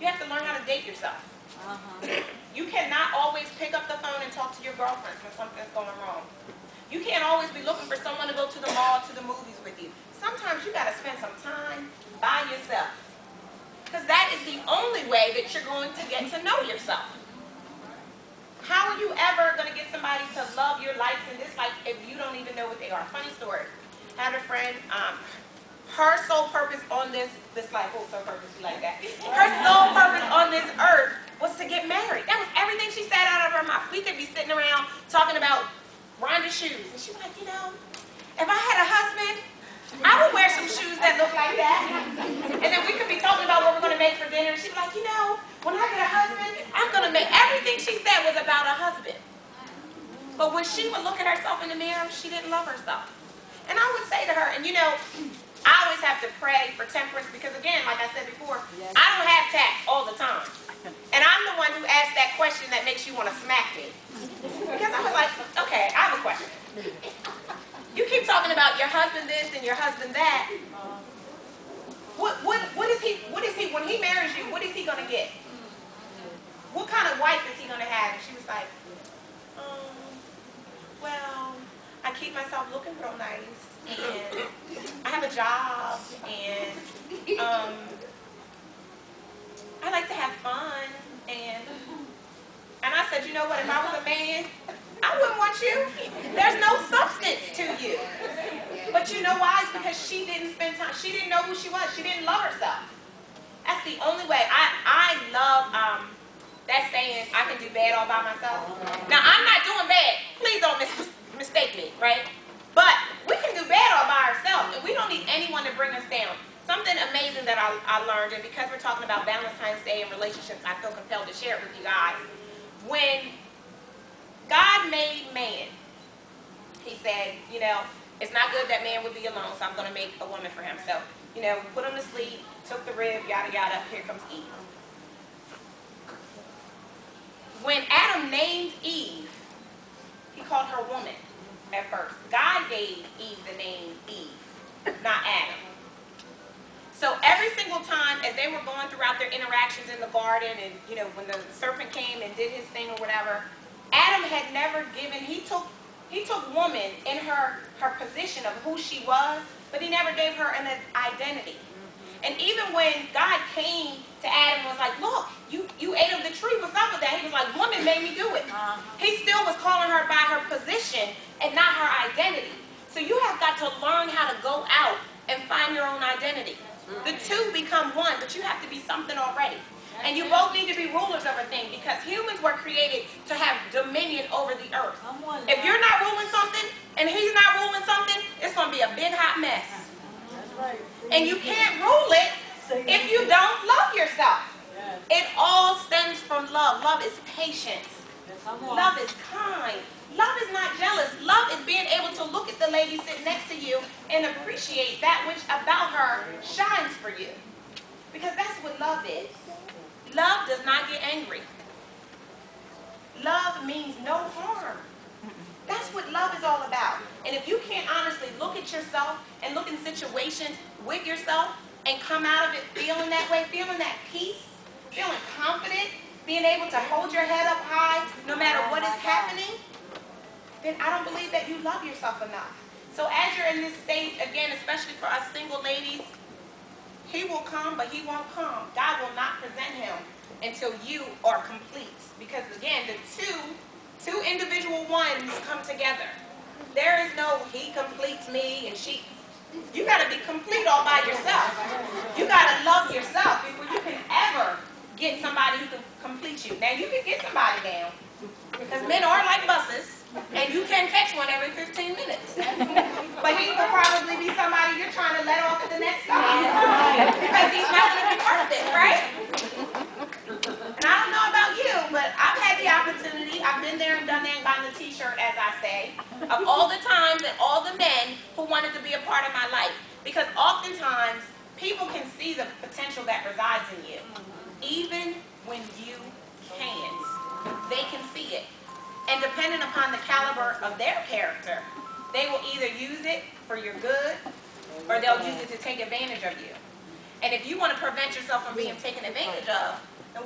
You have to learn how to date yourself. You cannot always pick up the phone and talk to your girlfriends when something's going wrong. You can't always be looking for someone to go to the mall, to the movies with you. Sometimes you got to spend some time by yourself. Because that is the only way that you're going to get to know yourself. How are you ever going to get somebody to love your likes and dislikes if you don't even know what they are? Funny story. I had a friend, her sole purpose on this life, oh, sole purpose, you like that? Her sole purpose on this earth was to get married. That was everything she said out of her mouth. We could be sitting around talking about Rhonda's shoes. And she was like, you know, if I had a husband, I would wear some shoes that look like that. And then we could be talking about what we're going to make for dinner. She'd be like, you know, when I get a husband, I'm going to make, everything she said was about a husband. But when she would look at herself in the mirror, she didn't love herself. And I would say to her, and you know, I always have to pray for temperance because, again, like I said before, I don't have tact all the time. And I'm the one who asked that question that makes you want to smack me. Because I was like, okay, I have a question. You keep talking about your husband this and your husband that. What is he, when he marries you, what is he going to get? What kind of wife is he going to have? And she was like, well, I keep myself looking real nice, and I have a job, and I like to have fun, and I said, you know what, if I was a man, I wouldn't want you. There's no substance to you. But you know why? It's because she didn't spend time. She didn't know who she was. She didn't love herself. That's the only way. I love that saying, I can do bad all by myself. Now, I'm not doing bad. Please don't mistake me, right? But we can do bad all by ourselves, and we don't need anyone to bring us down. Something amazing that I learned, and because we're talking about Valentine's Day and relationships, I feel compelled to share it with you guys. When God made man, he said, you know, it's not good that man would be alone, so I'm going to make a woman for him. So, you know, put him to sleep, took the rib, yada, yada, here comes Eve. When Adam named Eve, he called her woman at first. God gave Eve the name Eve, not Adam. So every single time as they were going throughout their interactions in the garden and, you know, when the serpent came and did his thing or whatever, Adam had never given, he took woman in her position of who she was, but he never gave her an identity. And even when God came to Adam and was like, look, you ate of the tree, what's up with that? He was like, woman made me do it. He still was calling her by her position and not her identity. So you have got to learn how to go out and find your own identity. The two become one, but you have to be something already. And you both need to be rulers of a thing because humans were created to have dominion over the earth. If you're not ruling something and he's not ruling something, it's going to be a big hot mess. And you can't rule it if you don't love yourself. It all stems from love. Love is patience. Love is kind. Love is not jealous. Love is being able to look at the lady sitting next to you and appreciate that which about her shines for you. Because that's what love is. Love does not get angry. Love means no harm. That's what love is all about. And if you can't honestly look at yourself and look in situations with yourself and come out of it feeling that way, feeling that peace, feeling confident, being able to hold your head up high no matter what is happening, then I don't believe that you love yourself enough. So as you're in this state, again, especially for us single ladies, he will come, but he won't come. God will not present him until you are complete. Because again, the two individual ones come together. There is no he completes me and she. You got to be complete all by yourself. You got to love yourself before you can ever get somebody who can complete you. Now you can get somebody down because men are like buses. And you can catch one every 15 minutes. But he will probably be somebody you're trying to let off at the next stop. Because he's not going to be worth it, right? And I don't know about you, but I've had the opportunity, I've been there and done that and gotten the t-shirt, as I say, of all the times and all the men who wanted to be a part of my life. Because oftentimes, people can see the potential that resides in you. Even when you can't, they can see it. And depending upon the caliber of their character, they will either use it for your good or they'll use it to take advantage of you. And if you want to prevent yourself from being taken advantage of,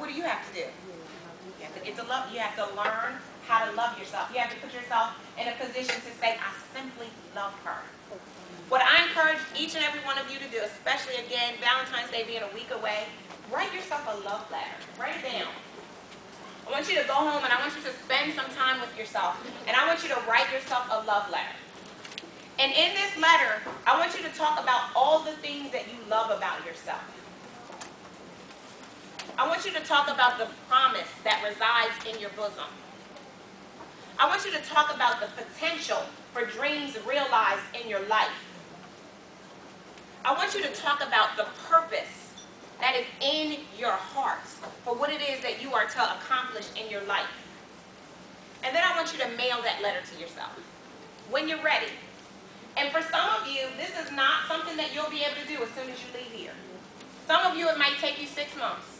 what do you have to do? You have to get to love. You have to learn how to love yourself. You have to put yourself in a position to say, I simply love her. What I encourage each and every one of you to do, especially again, Valentine's Day being a week away, write yourself a love letter. Write it down. I want you to go home and I want you to spend some time with yourself. And I want you to write yourself a love letter. And in this letter, I want you to talk about all the things that you love about yourself. I want you to talk about the promise that resides in your bosom. I want you to talk about the potential for dreams realized in your life. I want you to talk about the purpose that is in your heart for what it is that you are to accomplish in your life. And then I want you to mail that letter to yourself when you're ready. And for some of you, this is not something that you'll be able to do as soon as you leave here. Some of you, it might take you 6 months.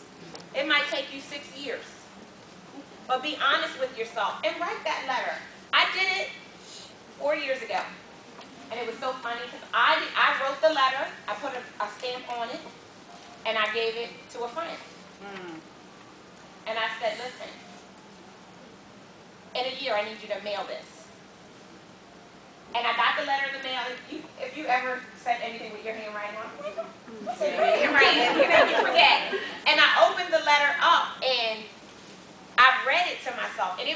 It might take you 6 years. But be honest with yourself and write that letter. I did it 4 years ago. And it was so funny because I wrote the letter, I put a stamp on it, and I gave it to a friend. And I said, listen, in a year I need you to mail this. And I got the letter in the mail. If you ever said anything with your handwriting on, what's in your handwriting? You forget. And I opened the letter up and I read it to myself. And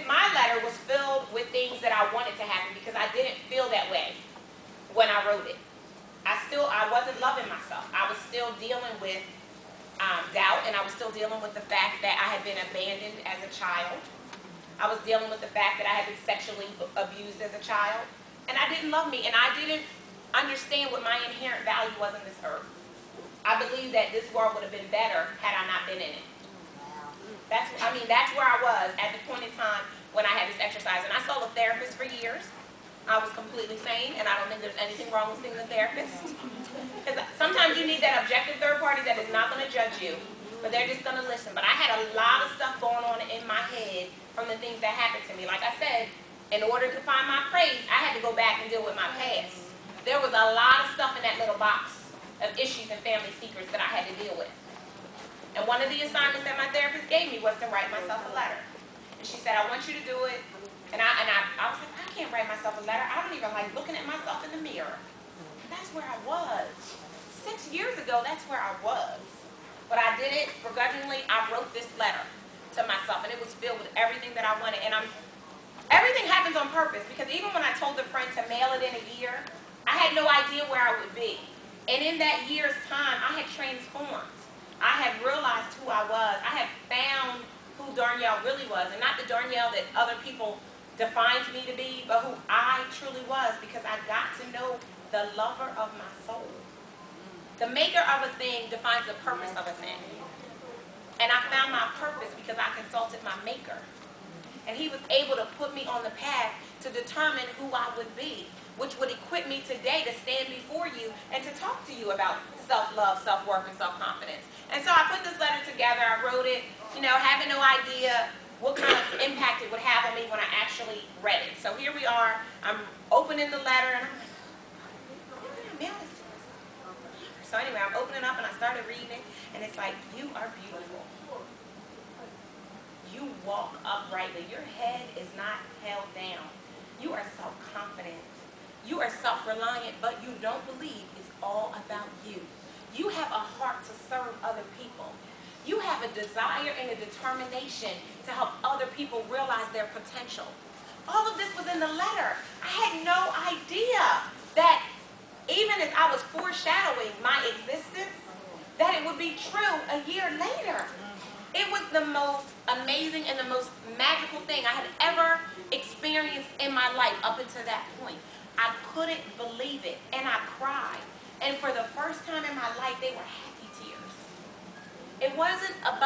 my letter was filled with things that I wanted to happen because I didn't feel that way when I wrote it. I wasn't loving myself. I was still dealing with doubt, and I was still dealing with the fact that I had been abandoned as a child. I was dealing with the fact that I had been sexually abused as a child. And I didn't love me, and I didn't understand what my inherent value was in this earth. I believe that this world would have been better had I not been in it. That's where I was at the point in time when I had this exercise. And I saw a therapist for years. I was completely sane, and I don't think there's anything wrong with seeing a therapist. Because sometimes you need that objective third party that is not going to judge you, but they're just going to listen. But I had a lot of stuff going on in my head from the things that happened to me. Like I said, in order to find my praise, I had to go back and deal with my past. There was a lot of stuff in that little box of issues and family secrets that I had to deal with. And one of the assignments that my therapist gave me was to write myself a letter. And she said, I want you to do it. And I was like, I can't write myself a letter. I don't even like looking at myself in the mirror. That's where I was. 6 years ago, that's where I was. But I did it begrudgingly. I wrote this letter to myself, and it was filled with everything that I wanted. And everything happens on purpose, because even when I told a friend to mail it in a year, I had no idea where I would be. And in that year's time, I had transformed. I had realized who I was. I had found who Darnyelle really was, and not the Darnyelle that other people defined me to be, but who I truly was, because I got to know the lover of my soul. The maker of a thing defines the purpose of a thing. And I found my purpose because I consulted my maker. And he was able to put me on the path to determine who I would be, which would equip me today to stand before you and to talk to you about self-love, self-worth, and self-confidence. And so I put this letter together. I wrote it, having no idea what kind of impact it would have on me when I actually read it. So here we are. I'm opening the letter, and I'm like, what can I mail this to myself? So anyway, I'm opening up, and I started reading it, and it's like, you are beautiful. You walk uprightly. Your head is not held down. You are self-confident. You are self-reliant, but you don't believe it's all about you. You have a heart to serve other people. You have a desire and a determination to help other people realize their potential. All of this was in the letter. I had no idea that even as I was foreshadowing my existence, that it would be true a year later. It was the most amazing and the most magical thing I had ever experienced in my life up until that point. I couldn't believe it, and I cried. And for the first time in my life, they were happy tears. It wasn't about